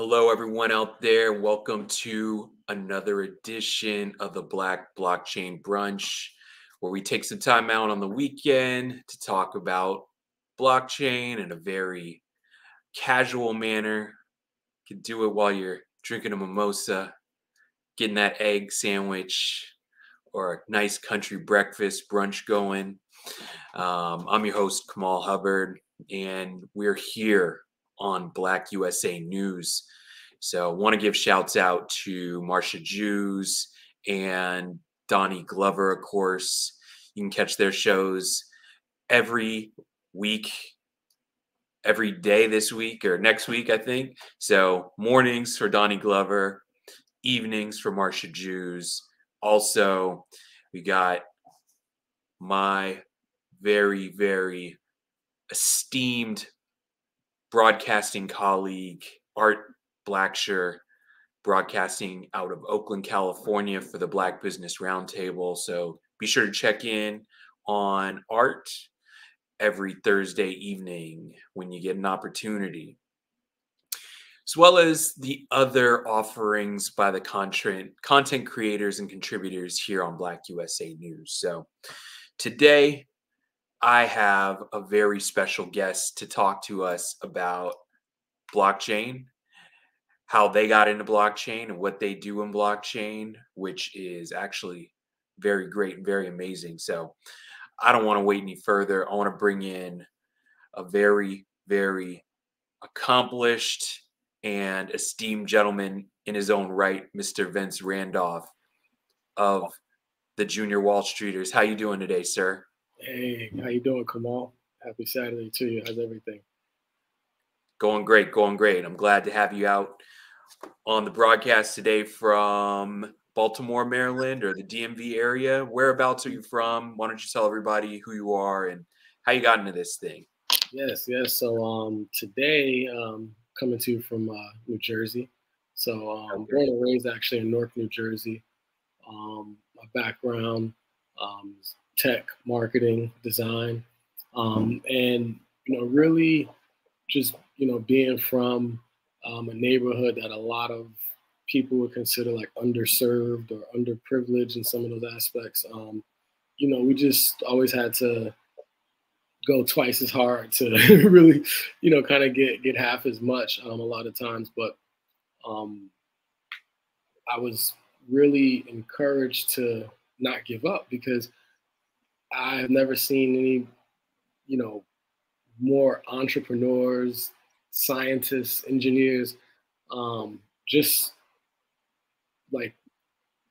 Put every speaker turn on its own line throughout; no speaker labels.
Hello, everyone out there. Welcome to another edition of the Black Blockchain Brunch, where we take some time out on the weekend to talk about blockchain in a very casual manner. You can do it while you're drinking a mimosa, getting that egg sandwich, or a nice country breakfast brunch going. I'm your host, Kamal Hubbard, and we're here on Black USA News. So want to give shouts out to Marsha Jews and Donnie Glover, of course. You can catch their shows every week, every day this week or next week, I think. So mornings for Donnie Glover, evenings for Marsha Jews. Also, we got my very, very esteemed broadcasting colleague, Art Blacksher, broadcasting out of Oakland, California for the Black Business Roundtable. So be sure to check in on Art every Thursday evening when you get an opportunity, as well as the other offerings by the content creators and contributors here on Black USA News. So today, I have a very special guest to talk to us about blockchain, how they got into blockchain and what they do in blockchain, which is actually very great and very amazing. So I don't want to wait any further. I want to bring in a very, very accomplished and esteemed gentleman in his own right, Mr. Vince Randolph of the Junior Wall Streeters. How you doing today, sir?
Hey, how you doing, Kamal? Happy Saturday to you. How's everything?
Going great, going great. I'm glad to have you out on the broadcast today from Baltimore, Maryland, or the DMV area. Whereabouts are you from? Why don't you tell everybody who you are and how you got into this thing?
Yes. So today, coming to you from New Jersey. So
Okay.
born and raised actually in Newark, New Jersey. My background, is tech, marketing, design, and really just being from a neighborhood that a lot of people would consider like underserved or underprivileged in some of those aspects. We just always had to go twice as hard to really, kind of get half as much a lot of times. But um, I was really encouraged to not give up because I've never seen any, you know, more entrepreneurs, scientists, engineers, just like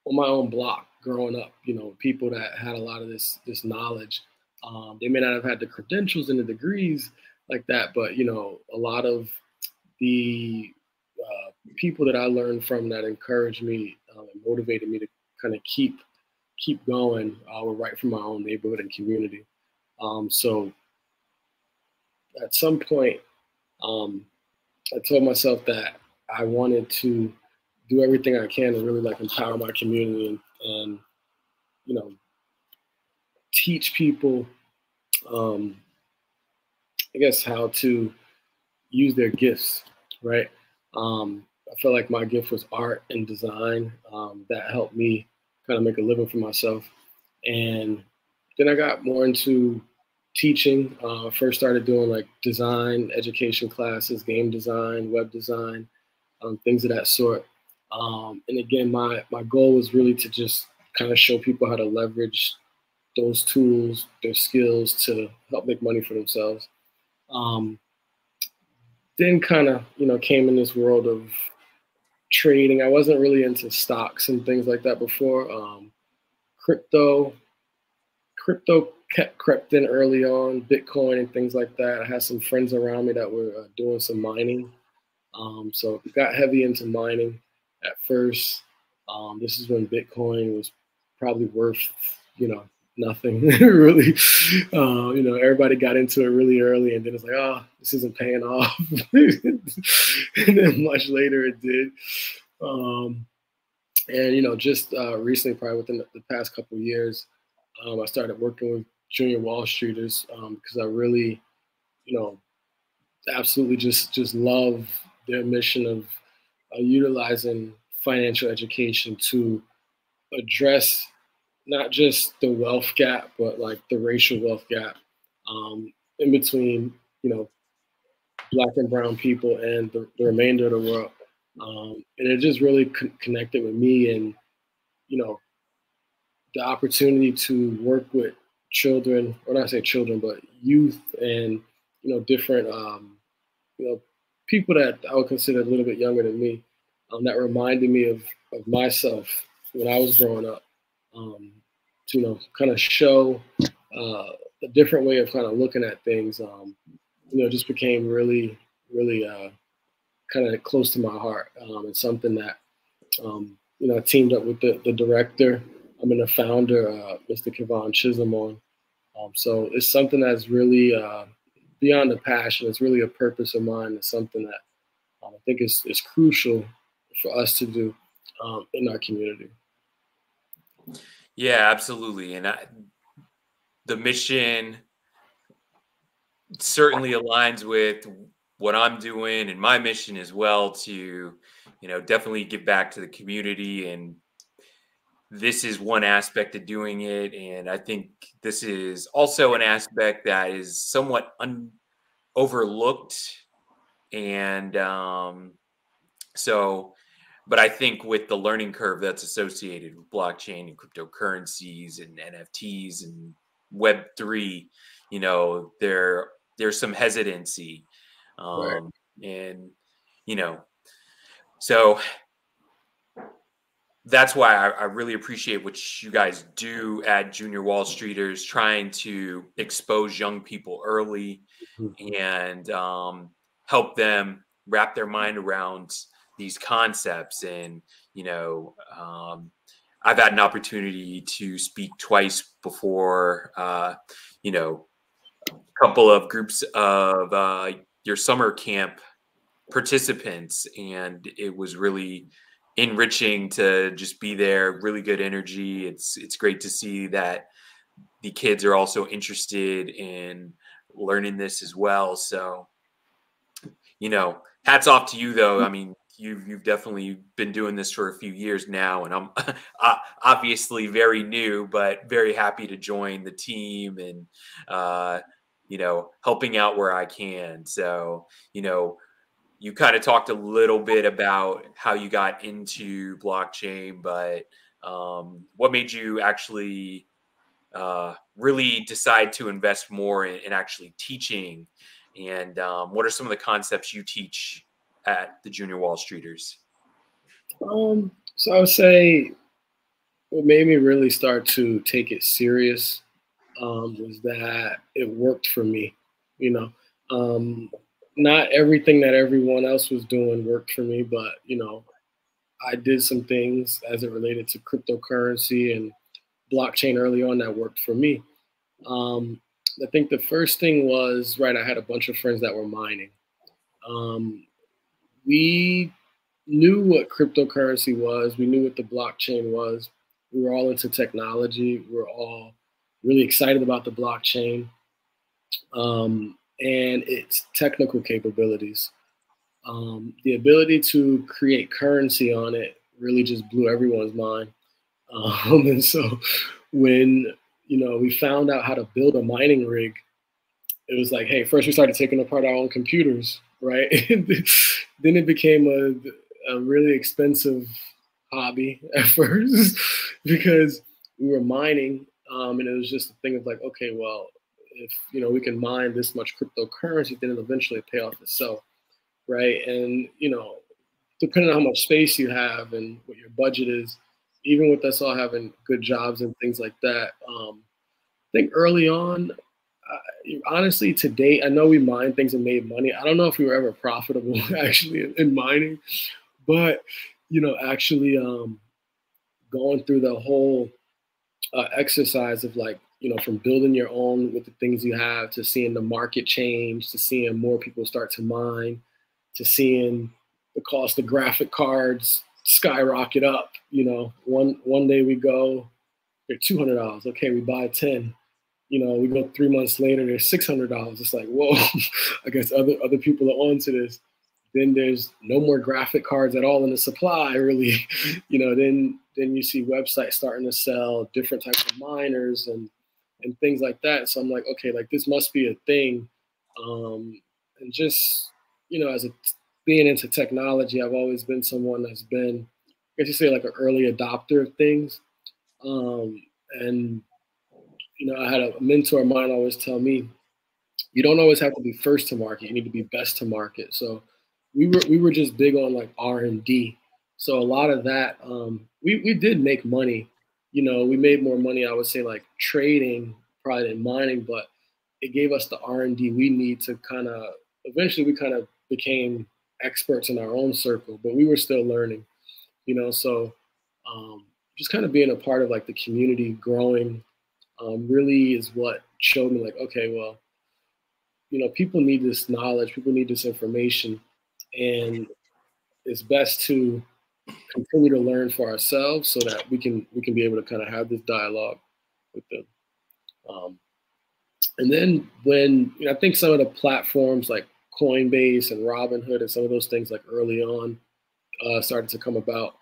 on my own block growing up, people that had a lot of this knowledge. They may not have had the credentials and the degrees like that, but a lot of the people that I learned from that encouraged me and motivated me to kind of keep going were right from my own neighborhood and community. So at some point, um, I told myself that I wanted to do everything I can to really like empower my community and you know teach people, um, I guess, how to use their gifts, right? I felt like my gift was art and design. That helped me kind of make a living for myself. And then I got more into teaching. First started doing like design, education classes, game design, web design, things of that sort. And again, my goal was really to just kind of show people how to leverage those tools, their skills to help make money for themselves. Um, then kind of, came in this world of trading. I wasn't really into stocks and things like that before. Crypto, crypto crept in early on, Bitcoin and things like that. I had some friends around me that were doing some mining. So got heavy into mining at first. This is when Bitcoin was probably worth, nothing really. Everybody got into it really early, and then it's like, oh, this isn't paying off. And then much later it did. And just recently, probably within the past couple of years, I started working with Junior Wall Streeters because I really, absolutely just love their mission of utilizing financial education to address not just the wealth gap, but like the racial wealth gap in between, you know, Black and brown people and the remainder of the world. And it just really connected with me, and you know, the opportunity to work with children, or not say children, but youth, and you know, different you know, people that I would consider a little bit younger than me, that reminded me of myself when I was growing up. To, you know, kind of show a different way of kind of looking at things. You know, just became really, really kind of close to my heart. It's something that you know, I teamed up with the director. I'm the founder, Mr. Kevon Chisholm on. So it's something that's really beyond a passion. It's really a purpose of mine. It's something that I think is crucial for us to do in our community.
Yeah, absolutely. And the mission certainly aligns with what I'm doing and my mission as well, to, you know, definitely give back to the community. And this is one aspect of doing it. And I think this is also an aspect that is somewhat overlooked. And so, but I think with the learning curve that's associated with blockchain and cryptocurrencies and NFTs and Web3, you know, there's some hesitancy.
Right.
And, you know, so that's why I really appreciate what you guys do at Junior Wall Streeters, trying to expose young people early and help them wrap their mind around these concepts. And, you know, I've had an opportunity to speak twice before, you know, a couple of groups of your summer camp participants, and it was really enriching to just be there. Really good energy. It's great to see that the kids are also interested in learning this as well. So, you know, hats off to you though. I mean, you've definitely been doing this for a few years now, and I'm obviously very new, but very happy to join the team and you know, helping out where I can. So, you know, you kind of talked a little bit about how you got into blockchain, but what made you actually really decide to invest more in actually teaching? And what are some of the concepts you teach at the Junior Wall Streeters?
So I would say what made me really start to take it serious was that it worked for me. You know, not everything that everyone else was doing worked for me, but you know, I did some things as it related to cryptocurrency and blockchain early on that worked for me. Um, I think the first thing was, right, I had a bunch of friends that were mining. Um, we knew what cryptocurrency was, we knew what the blockchain was. We were all into technology, we were all really excited about the blockchain and its technical capabilities. The ability to create currency on it really just blew everyone's mind. And so when you know we found out how to build a mining rig, it was like, hey, first we started taking apart our own computers, right? Then it became a really expensive hobby at first because we were mining, and it was just a thing of like, okay, well, if you know we can mine this much cryptocurrency, then it'll eventually pay off itself, right? And you know, depending on how much space you have and what your budget is, even with us all having good jobs and things like that, I think early on, honestly, to date, I know we mined things and made money. I don't know if we were ever profitable actually in mining, but you know, actually going through the whole exercise of like, you know, from building your own with the things you have to seeing the market change, to seeing more people start to mine, to seeing the cost of graphic cards skyrocket up. You know, one day we go, they're $200. Okay, we buy 10. You know, we go 3 months later, they're $600. It's like, whoa, I guess other people are onto this. then there's no more graphic cards at all in the supply, really. Then you see websites starting to sell different types of miners and things like that. So I'm like, okay, like this must be a thing. And just, as being into technology, I've always been someone that's been, I guess you say, like an early adopter of things. And I had a mentor of mine always tell me, you don't always have to be first to market. You need to be best to market. So we were just big on like R&D. So a lot of that, we did make money. We made more money, I would say, like trading probably than mining, but it gave us the R&D we need to eventually we kind of became experts in our own circle, but we were still learning, so just kind of being a part of like the community growing really is what showed me like, okay, well, people need this knowledge, people need this information, and it's best to continue to learn for ourselves so that we can be able to kind of have this dialogue with them. And then when I think some of the platforms like Coinbase and Robinhood and some of those things like early on started to come about,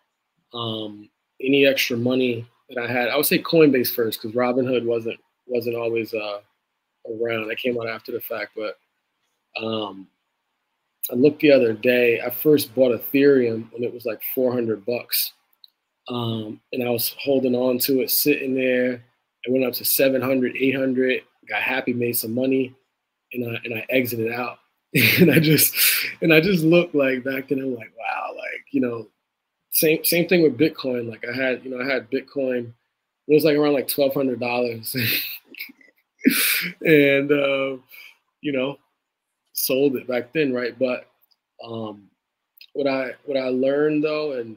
any extra money that I had, I would say Coinbase first because Robinhood wasn't always around. I came out after the fact, but I looked the other day. I first bought Ethereum when it was like $400, and I was holding on to it, sitting there. It went up to 700, 800. Got happy, made some money, and I exited out. and I just looked like back then. I'm like, wow, like same thing with Bitcoin. Like I had Bitcoin. It was like around like $1,200, and sold it back then, right? But what I learned though, and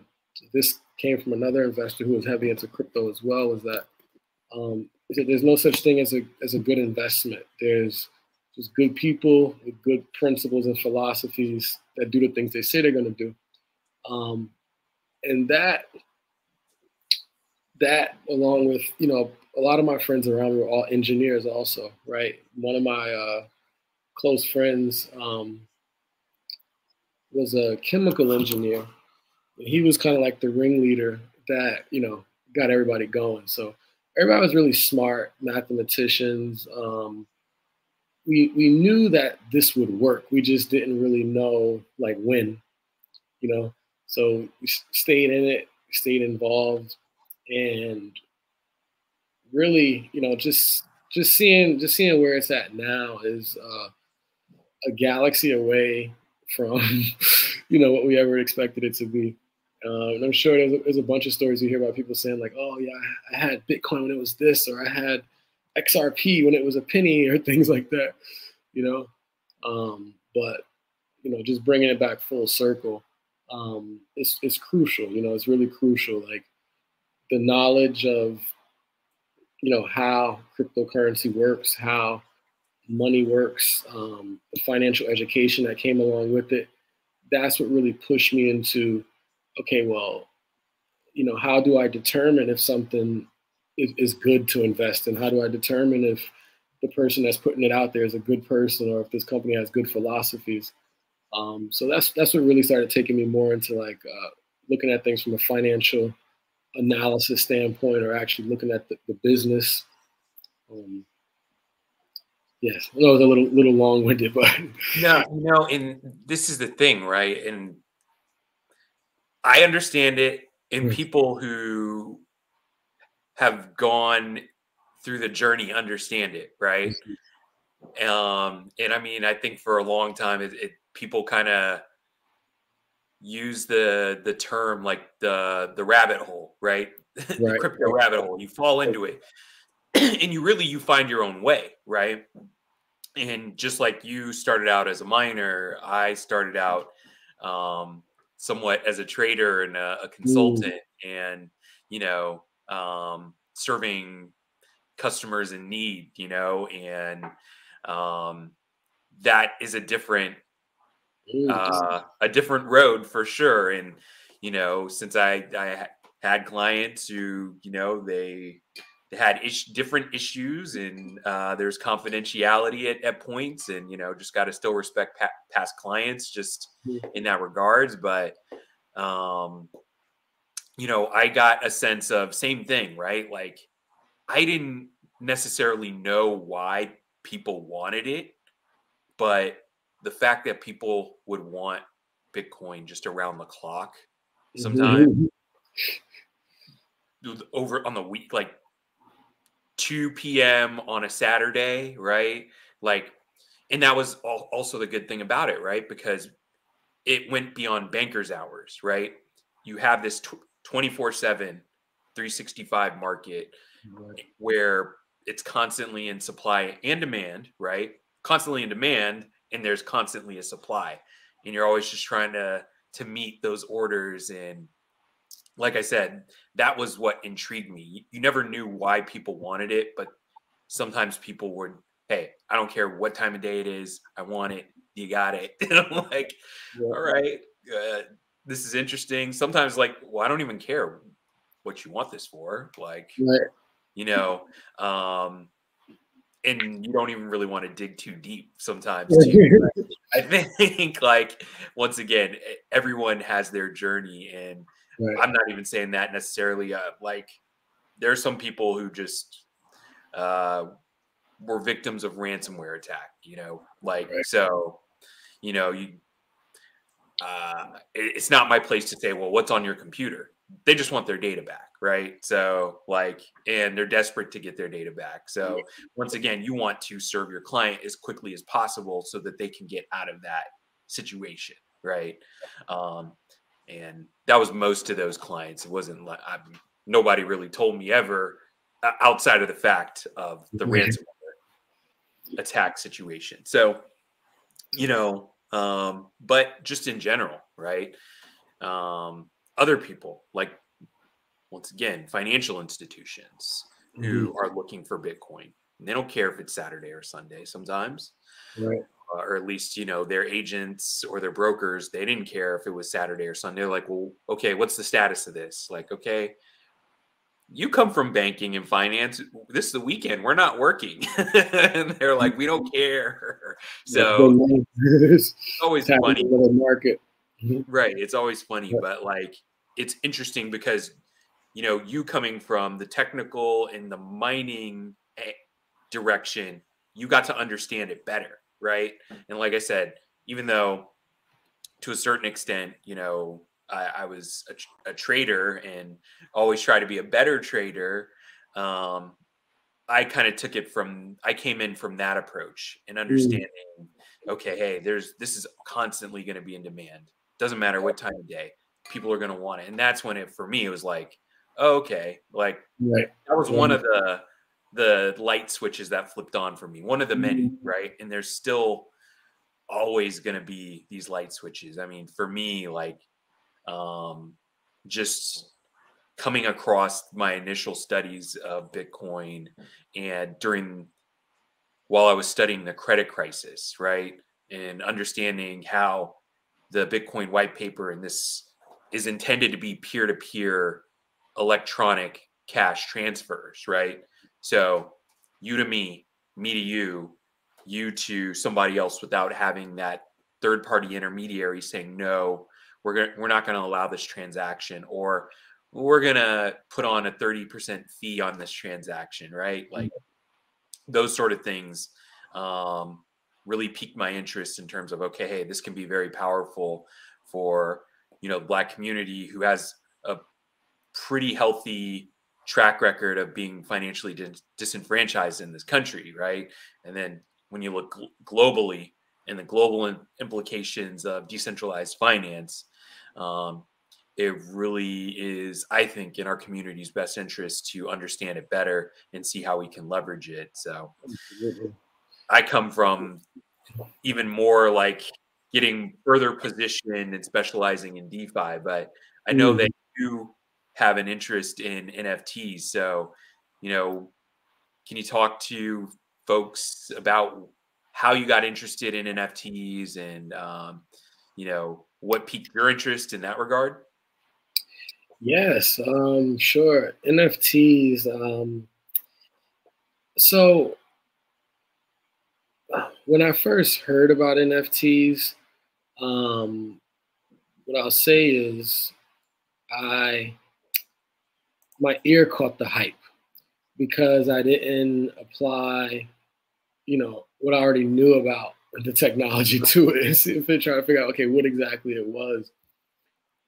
this came from another investor who was heavy into crypto as well, was that there's no such thing as a good investment. There's just good people with good principles and philosophies that do the things they say they're going to do, and that along with a lot of my friends around me were all engineers also, right? One of my close friends was a chemical engineer. He was kind of like the ringleader that got everybody going. So everybody was really smart, mathematicians. We knew that this would work. We just didn't really know like when, So we stayed in it, stayed involved, and really, just seeing where it's at now is a galaxy away from what we ever expected it to be. And I'm sure there's a bunch of stories you hear about people saying like, oh yeah, I had Bitcoin when it was this, or I had XRP when it was a penny, or things like that, but just bringing it back full circle, it's crucial. It's really crucial. Like the knowledge of how cryptocurrency works, how money works, the financial education that came along with it. That's what really pushed me into, okay, well, how do I determine if something is good to invest in? How do I determine if the person that's putting it out there is a good person, or if this company has good philosophies? So that's what really started taking me more into like looking at things from a financial analysis standpoint, or actually looking at the business. Yes, I know it was a little long-winded, but
no, and this is the thing, right? And I understand it, and people who have gone through the journey understand it, right? And I mean, I think for a long time, people kind of use the term like the rabbit hole, right? The crypto rabbit hole. You fall into it, and you find your own way, right? And just like you started out as a miner, I started out somewhat as a trader and a consultant, and serving customers in need, and that is a different road for sure. And since I had clients who they had different issues, and there's confidentiality at points, and just got to still respect past clients just in that regards. But I got a sense of same thing, right? Like I didn't necessarily know why people wanted it, but the fact that people would want Bitcoin just around the clock sometimes over on the week, like 2 p.m. on a Saturday, right? Like, and that was also the good thing about it, right? Because it went beyond banker's hours, right? You have this 24/7, 365 market where it's constantly in supply and demand, right? Constantly in demand, and there's constantly a supply, and you're always just trying to meet those orders. And like I said, that was what intrigued me. You never knew why people wanted it, but sometimes people would, hey, I don't care what time of day it is, I want it. You got it. And I'm like, all right, this is interesting. Sometimes, like, well, I don't even care what you want this for, like, and you don't even really want to dig too deep sometimes too. I think, like, once again, everyone has their journey, and I'm not even saying that necessarily. Like, there are some people who just were victims of ransomware attack, so, it's not my place to say, well, what's on your computer? They just want their data back, right? So, like, and they're desperate to get their data back. So once again, you want to serve your client as quickly as possible so that they can get out of that situation, right? And that was most of those clients. It wasn't like nobody really told me ever outside of the fact of the ransomware attack situation. So, but just in general, right? Other people, like, once again, financial institutions who are looking for Bitcoin. And they don't care if it's Saturday or Sunday sometimes.
Right.
Or at least, their agents or their brokers, they didn't care if it was Saturday or Sunday. They're like, well, okay, what's the status of this? Like, okay, you come from banking and finance. This is the weekend. We're not working. And they're like, we don't care. So it's always funny.
Market.
Right. It's always funny, but like, it's interesting because, you coming from the technical and the mining direction, you got to understand it better. Right. And like I said, even though to a certain extent, I was a trader and always try to be a better trader. I kind of I came in from that approach and understanding, okay, hey, this is constantly going to be in demand. Doesn't matter what time of day, people are going to want it. And that's when for me, it was like, oh, okay, like that was one of the light switches that flipped on for me, one of the many, right? And there's still always going to be these light switches. I mean, for me, like, just coming across my initial studies of Bitcoin and while I was studying the credit crisis, right? And understanding how the Bitcoin white paper and this is intended to be peer-to-peer electronic cash transfers, right? So you to me to you to somebody else without having that third-party intermediary saying, no, we're not going to allow this transaction, or we're going to put on a 30% fee on this transaction, right? Like those sort of things really piqued my interest in terms of, okay, hey, this can be very powerful for, the Black community who has a pretty healthy track record of being financially disenfranchised in this country, right? And then when you look globally and the global implications of decentralized finance, it really is, I think, in our community's best interest to understand it better and see how we can leverage it. So I come from even more like getting further positioned and specializing in DeFi, but I know that you have an interest in NFTs. So, can you talk to folks about how you got interested in NFTs and, what piqued your interest in that regard?
Yes, sure. NFTs, So when I first heard about NFTs, um, what I'll say is I my ear caught the hype because I didn't apply, what I already knew about the technology to it. If they're trying to figure out, okay, what exactly it was.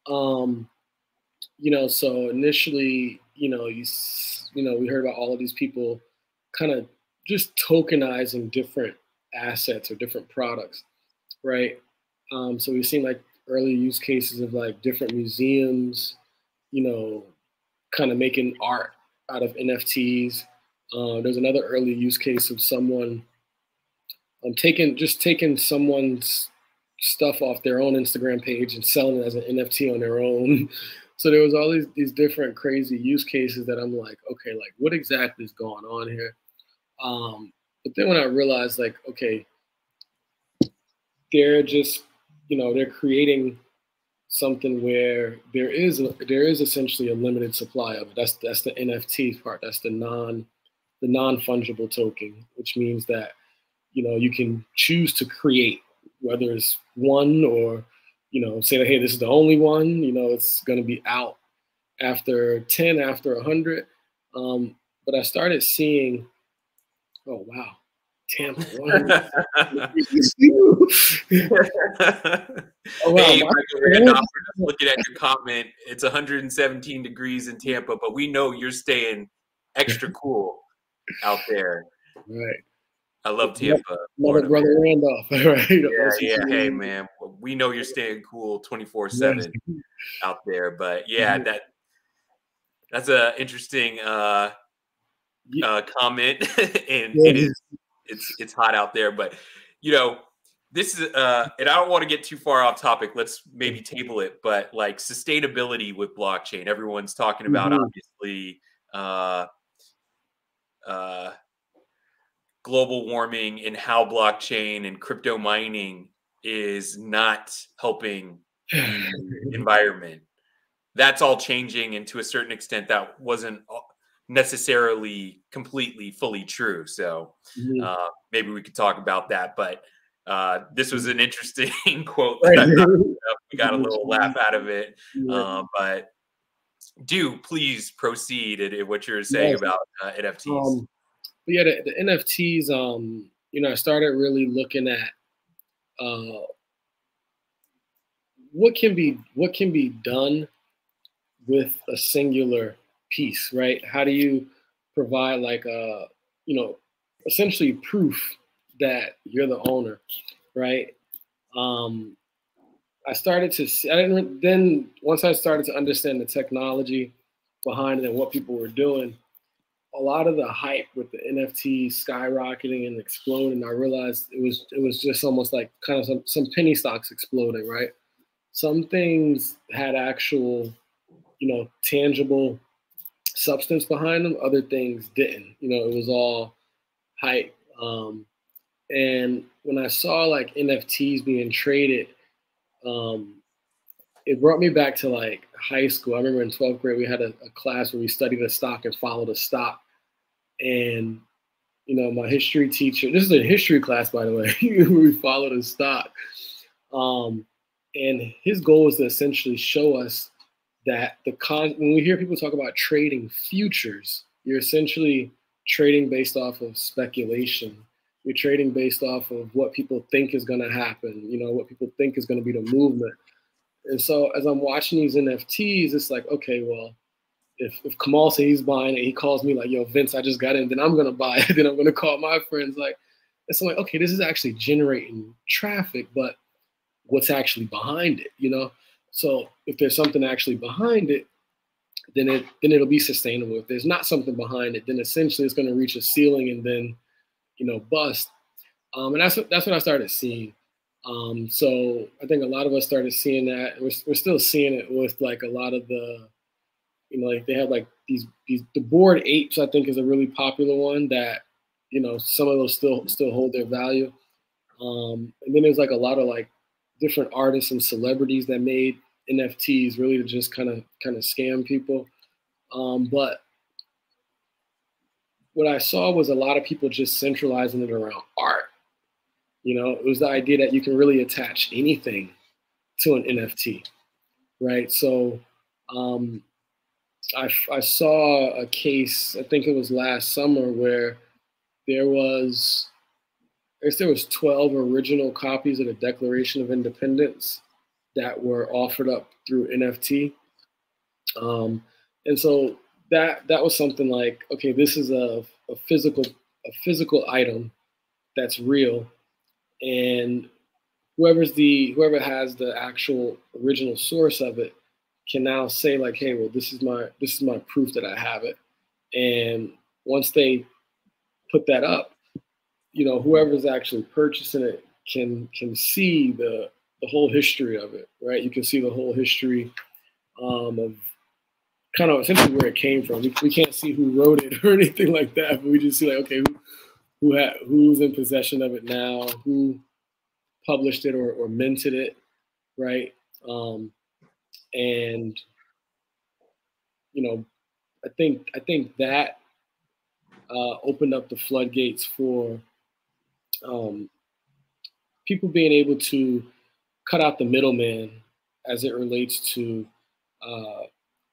Um, so initially, we heard about all of these people kind of just tokenizing different assets or different products, right? So we've seen like early use cases of like different museums, you know, kind of making art out of NFTs. There's another early use case of someone taking someone's stuff off their own Instagram page and selling it as an NFT on their own. So there was all these different crazy use cases that I'm like, okay, like what exactly is going on here? But then when I realized like, okay, they're just, they're creating something where there is essentially a limited supply of it. That's the NFT part. That's the non fungible token, which means that you can choose to create, whether it's one or say that hey, this is the only one. It's going to be out after 10, after 100. But I started seeing, oh wow, Tampa. Oh, wow.
Hey, Michael, looking at your comment, it's 117 degrees in Tampa, but we know you're staying extra cool out there.
Right.
I love Tampa.
Mother brother Randolph. Right.
Yeah. Hey, man, we know you're staying cool 24/7 out there, but yeah, that's a interesting comment, and it's hot out there, but this is and I don't want to get too far off topic. Let's maybe table it, but like sustainability with blockchain, everyone's talking about obviously global warming and how blockchain and crypto mining is not helping the environment. That's all changing, and to a certain extent, that wasn't necessarily completely fully true. So maybe we could talk about that. But this was an interesting quote. We got a little laugh out of it. But do please proceed at what you're saying about NFTs.
But yeah, the NFTs, I started really looking at what can be done with a singular piece, right? How do you provide like essentially proof that you're the owner, right? I started to see, then once I started to understand the technology behind it and what people were doing, a lot of the hype with the NFT skyrocketing and exploding, I realized it was just almost like kind of some penny stocks exploding, right? Some things had actual, tangible substance behind them. Other things didn't. It was all hype. And when I saw like NFTs being traded, it brought me back to like high school. I remember in 12th grade we had a class where we studied a stock and followed a stock. And my history teacher, this is a history class, by the way, we followed a stock. And his goal was to essentially show us that when we hear people talk about trading futures, you're essentially trading based off of speculation. You're trading based off of what people think is going to happen, what people think is going to be the movement. And so as I'm watching these NFTs, it's like, okay, well, if Kamal says he's buying it, he calls me like, yo, Vince, I just got in, then I'm going to buy it. Then I'm going to call my friends. Like, and so I'm like, okay, this is actually generating traffic, but what's actually behind it, So if there's something actually behind it, then it'll be sustainable. If there's not something behind it, then essentially it's going to reach a ceiling and then, bust. And that's what I started seeing. So I think a lot of us started seeing that. We're still seeing it with like a lot of the, like they have like these the Bored Apes, I think, is a really popular one that, some of those still hold their value. And then there's like a lot of like different artists and celebrities that made NFTs really to just kind of scam people. But what I saw was a lot of people just centralizing it around art. You know, it was the idea that you can really attach anything to an NFT, right? So um, I saw a case, I think it was last summer, where there was, I guess there was 12 original copies of the Declaration of Independence that were offered up through NFT. Um, and so that was something like, okay, this is a physical item that's real, and whoever has the actual original source of it can now say like, hey, well, this is my proof that I have it. And once they put that up, you know, whoever's actually purchasing it can see the whole history of it, right? You can see the whole history of kind of essentially where it came from. We can't see who wrote it or anything like that, but we just see like, okay, who's in possession of it now, who published it or minted it, right? Um, and you know, I think that opened up the floodgates for um, people being able to cut out the middleman as it relates to, I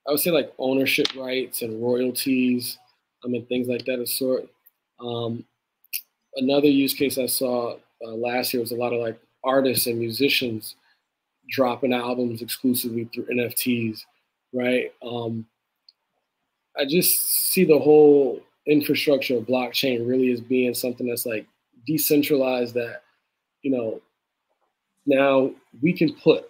would say, like ownership rights and royalties, and things like that of sort. Um, Another use case I saw last year was a lot of like artists and musicians dropping albums exclusively through NFTs, right? I just see the whole infrastructure of blockchain really as being something that's like decentralized, that, you know, now we can put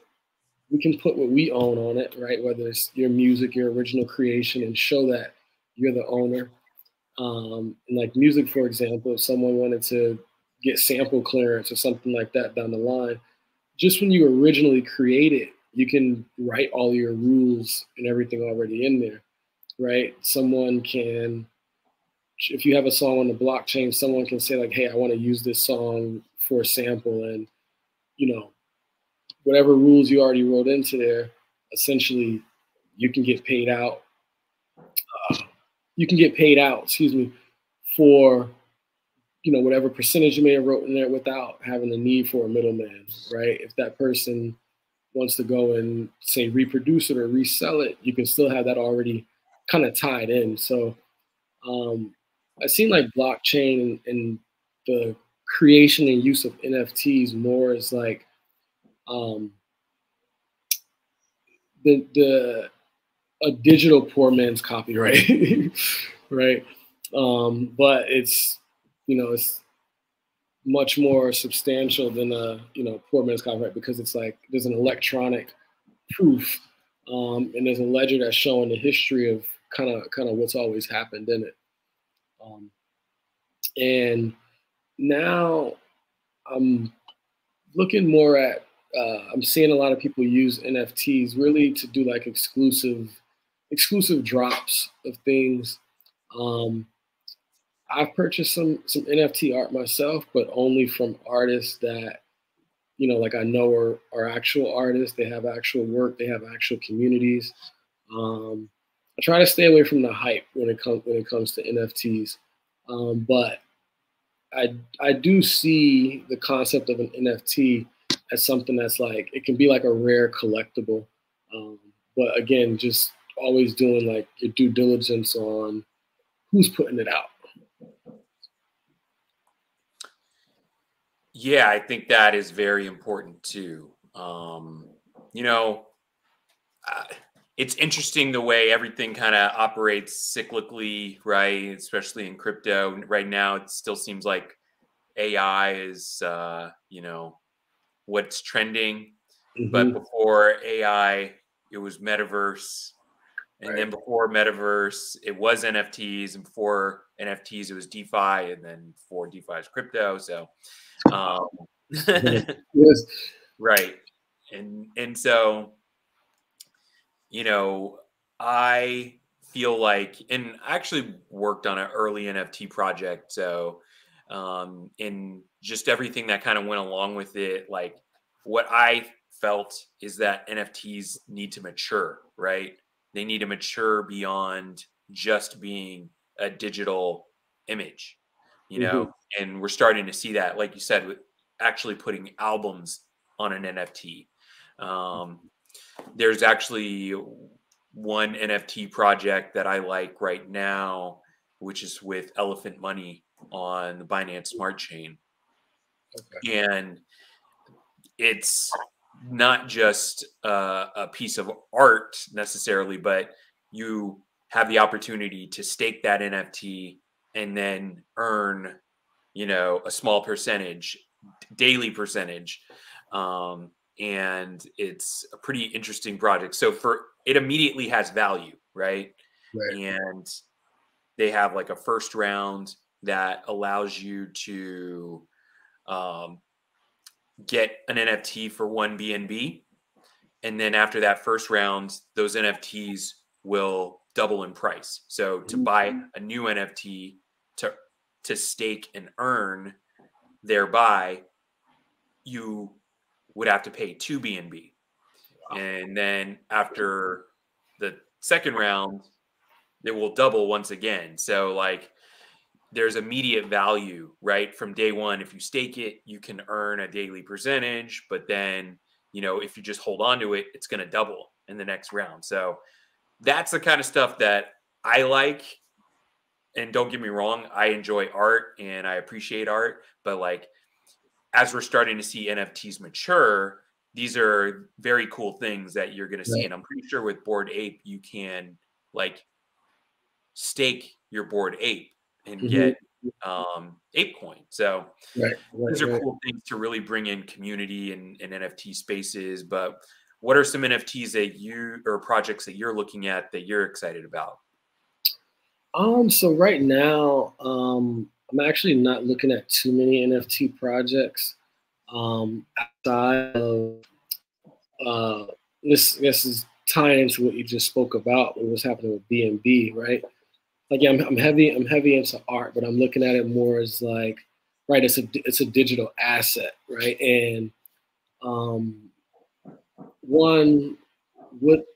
what we own on it, right? Whether it's your music, your original creation, and show that you're the owner. And like music, for example, if someone wanted to get sample clearance or something like that down the line, just when you originally create it, you can write all your rules and everything already in there, right? Someone can, if you have a song on the blockchain, someone can say like, hey, I want to use this song for a sample, and you know, whatever rules you already wrote into there, essentially, you can get paid out. You can get paid out, excuse me, for, you know, whatever percentage you may have wrote in there without having the need for a middleman, right? If that person wants to go and say reproduce it or resell it, you can still have that already kind of tied in. So I've seen like blockchain and the creation and use of NFTs more as like um, the a digital poor man's copyright, right? But it's, you know, it's much more substantial than a, you know, poor man's copyright, because it's like there's an electronic proof, and there's a ledger that's showing the history of kind of what's always happened in it. Um, and now I'm looking more at I'm seeing a lot of people use NFTs really to do like exclusive drops of things. Um, I've purchased some NFT art myself, but only from artists that, you know, like I know are actual artists. They have actual work. They have actual communities. I try to stay away from the hype when it comes to NFTs, but I do see the concept of an NFT as something that's like, it can be like a rare collectible, but again, just always doing like your due diligence on who's putting it out.
Yeah, I think that is very important too. You know, uh, it's interesting the way everything kind of operates cyclically, right? Especially in crypto. Right now, it still seems like AI is, you know, what's trending. But
Mm-hmm.
before AI, it was metaverse. And
Right.
then before metaverse, it was NFTs. And before NFTs, it was DeFi. And then before DeFi is crypto. So, um,
Yes.
right. And so, you know, I feel like, and I actually worked on an early NFT project. So, and just everything that kind of went along with it, like what I felt is that NFTs need to mature, right? They need to mature beyond just being a digital image, you know, and we're starting to see that, like you said, with actually putting albums on an NFT. There's actually one NFT project that I like right now, which is with Elephant Money on the Binance Smart Chain.
Okay.
And it's not just a piece of art necessarily, but you have the opportunity to stake that NFT and then earn, you know, a small percentage, daily percentage. And it's a pretty interesting project. So for it immediately has value, right?
Right.
And they have like a first round that allows you to um, get an NFT for one BNB. And then after that first round, those NFTs will double in price. So to buy a new NFT to stake and earn thereby, you would have to pay 2 BNB. And then after the second round, it will double once again. So like there's immediate value, right? From day one, if you stake it, you can earn a daily percentage, but then, you know, if you just hold on to it, it's going to double in the next round. So that's the kind of stuff that I like. And don't get me wrong, I enjoy art and I appreciate art, but like as we're starting to see NFTs mature, these are very cool things that you're going to see.
Right.
And I'm pretty sure with Bored Ape, you can like stake your Bored Ape and get ape coin. So
Right.
these are cool things to really bring in community and NFT spaces. But what are some NFTs that you or projects that you're looking at that you're excited about?
So right now, I'm actually not looking at too many NFT projects. Outside of this is tying into what you just spoke about, what was happening with BNB, right? Like, yeah, I'm heavy into art, but I'm looking at it more as like, right, it's a digital asset, right? And one, what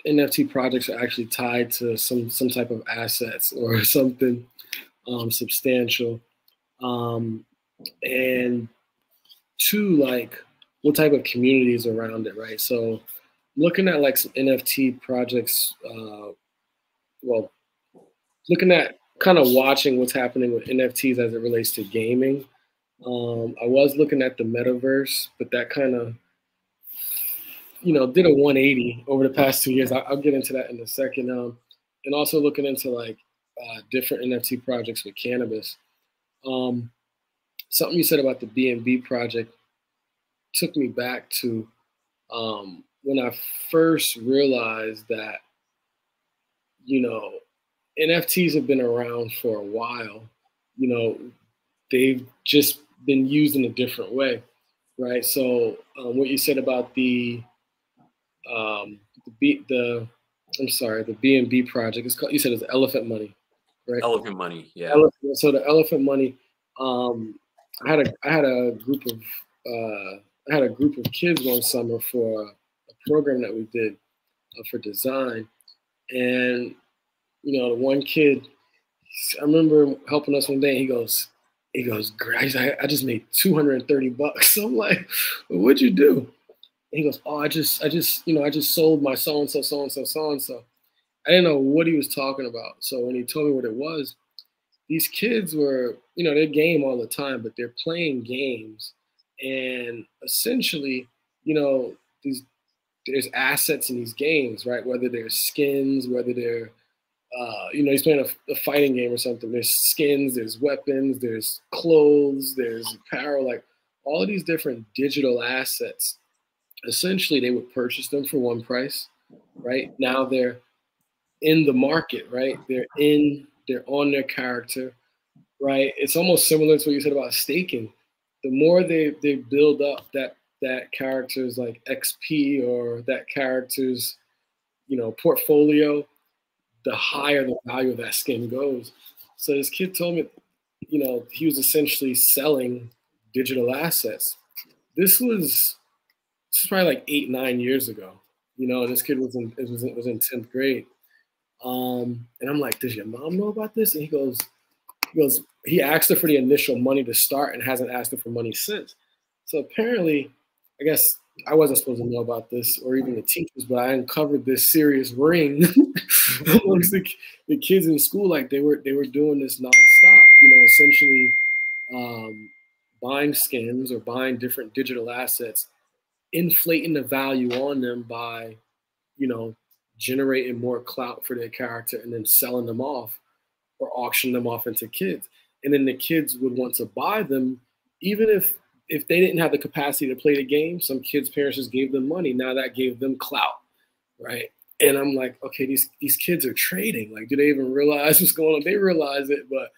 NFT projects are actually tied to some type of assets or something substantial, and two, like what type of communities around it, right? So looking at like some NFT projects, well, looking at kind of watching what's happening with NFTs as it relates to gaming. I was looking at the metaverse, but that kind of, did a 180 over the past 2 years. I'll get into that in a second. And also looking into like different NFT projects with cannabis. Something you said about the BNB project took me back to when I first realized that, NFTs have been around for a while. They've just been used in a different way, right? So what you said about the BNB project, it's called, you said it's Elephant Money, right?
Elephant Money, yeah.
So the Elephant Money, I had a group of kids one summer for a program that we did for design, and the one kid, I remember helping us one day. He goes, "Guys, I just made $230." I'm like, well, "What'd you do?" And he goes, "Oh, I just sold my so and so." I didn't know what he was talking about. So when he told me what it was, these kids were, they game all the time, but they're playing games, and essentially, there's assets in these games, right? Whether they're skins, whether they're he's playing a fighting game or something. There's skins, there's weapons, there's clothes, there's apparel, like all of these different digital assets. Essentially, they would purchase them for one price, right? Now they're in the market, right? They're on their character, right? It's almost similar to what you said about staking. The more they build up that character's like XP or that character's, portfolio, the higher the value of that skin goes. So this kid told me, he was essentially selling digital assets. This was probably like 8-9 years ago. This kid was in 10th grade. And I'm like, does your mom know about this? And he goes, He goes, he asked her for the initial money to start and hasn't asked her for money since. So apparently, I guess I wasn't supposed to know about this or even the teachers, but I uncovered this serious ring amongst the kids in school. Like they were doing this nonstop, essentially buying skins or buying different digital assets, inflating the value on them by, generating more clout for their character and then selling them off or auction them off into kids. And then the kids would want to buy them, even if they didn't have the capacity to play the game. Some kids' parents just gave them money. Now that gave them clout, right? And I'm like, okay, these kids are trading. Like, do they even realize what's going on? They realize it, but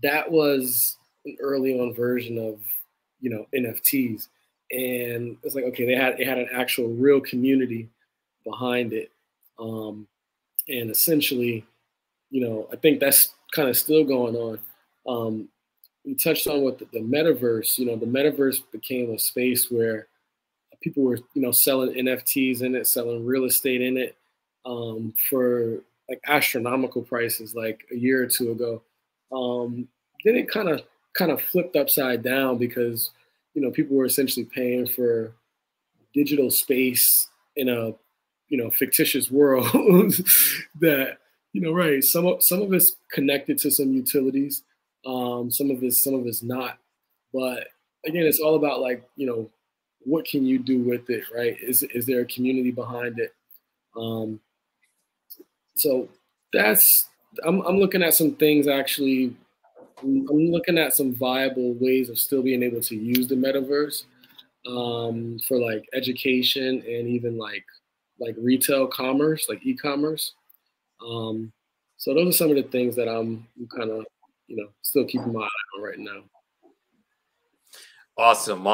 that was an early on version of NFTs. And it's like, okay, they had an actual real community behind it. And essentially, I think that's kind of still going on. We touched on with the metaverse. The metaverse became a space where people were, selling NFTs in it, selling real estate in it, for like astronomical prices, like a year or two ago. Then it kind of flipped upside down because, people were essentially paying for digital space in a, fictitious world that, right. Some of it's connected to some utilities. Some of it's not. But again, it's all about like, what can you do with it, right? Is there a community behind it? So I'm looking at some things actually. I'm looking at some viable ways of still being able to use the metaverse for like education and even like retail commerce, like e-commerce. So those are some of the things that I'm kind of, still keeping my eye on right now.
Awesome.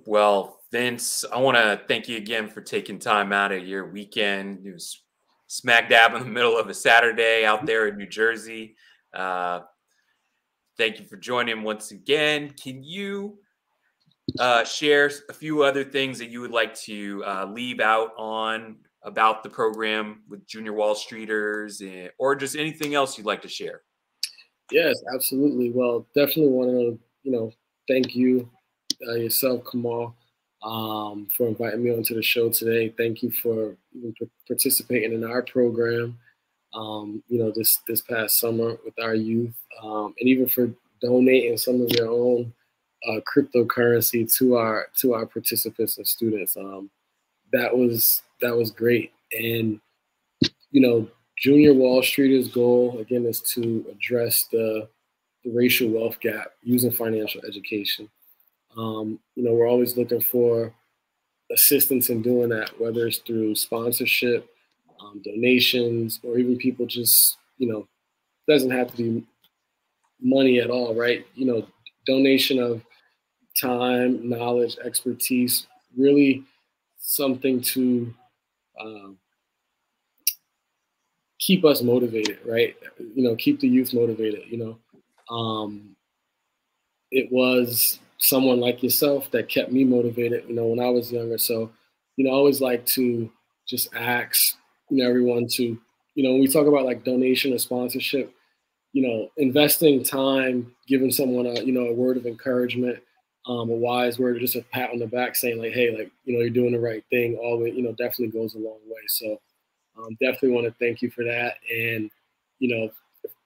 Well, Vince, I want to thank you again for taking time out of your weekend. It was smack dab in the middle of a Saturday out there in New Jersey. Thank you for joining once again. Can you share a few other things that you would like to leave out on about the program with Junior Wall Streeters, or just anything else you'd like to share?
Yes, absolutely. Well, definitely want to, thank you yourself, Kamal, for inviting me onto the show today. Thank you for even participating in our program, this past summer with our youth, and even for donating some of your own cryptocurrency to our participants and students. That was great. And Junior Wall Streeters' goal again is to address the racial wealth gap using financial education. We're always looking for assistance in doing that, whether it's through sponsorship, donations, or even people just, doesn't have to be money at all, right? Donation of time, knowledge, expertise, really something to keep us motivated, right? Keep the youth motivated. It was someone like yourself that kept me motivated, when I was younger. So, I always like to just ask, everyone to, when we talk about like donation or sponsorship, investing time, giving someone a word of encouragement, a wise word, or just a pat on the back saying like, hey, like, you're doing the right thing, always, definitely goes a long way. So definitely want to thank you for that. And,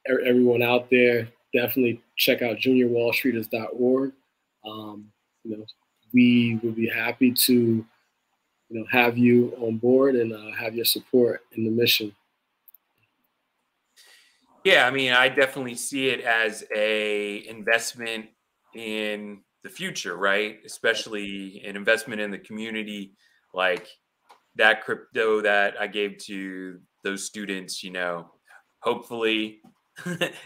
everyone out there, definitely check out juniorwallstreeters.org. We would be happy to, have you on board and have your support in the mission.
Yeah, I mean, I definitely see it as a investment in the future, right? Especially an investment in the community, like that crypto that I gave to those students, hopefully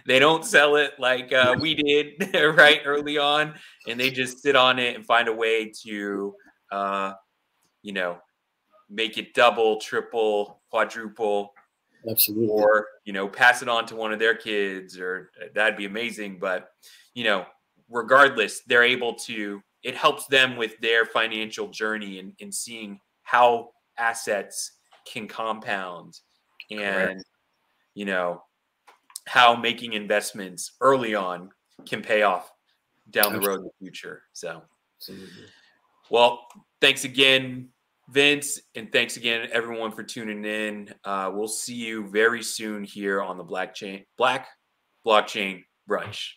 they don't sell it like we did right early on, and they just sit on it and find a way to, make it double, triple, quadruple,
Absolutely.
or pass it on to one of their kids, or that'd be amazing. But regardless, they're able to, it helps them with their financial journey and seeing how assets can compound. And how making investments early on can pay off down the road in
Absolutely.
the future. So,
Absolutely.
well, thanks again, Vince, and thanks again, everyone, for tuning in. We'll see you very soon here on the Black Blockchain Brunch.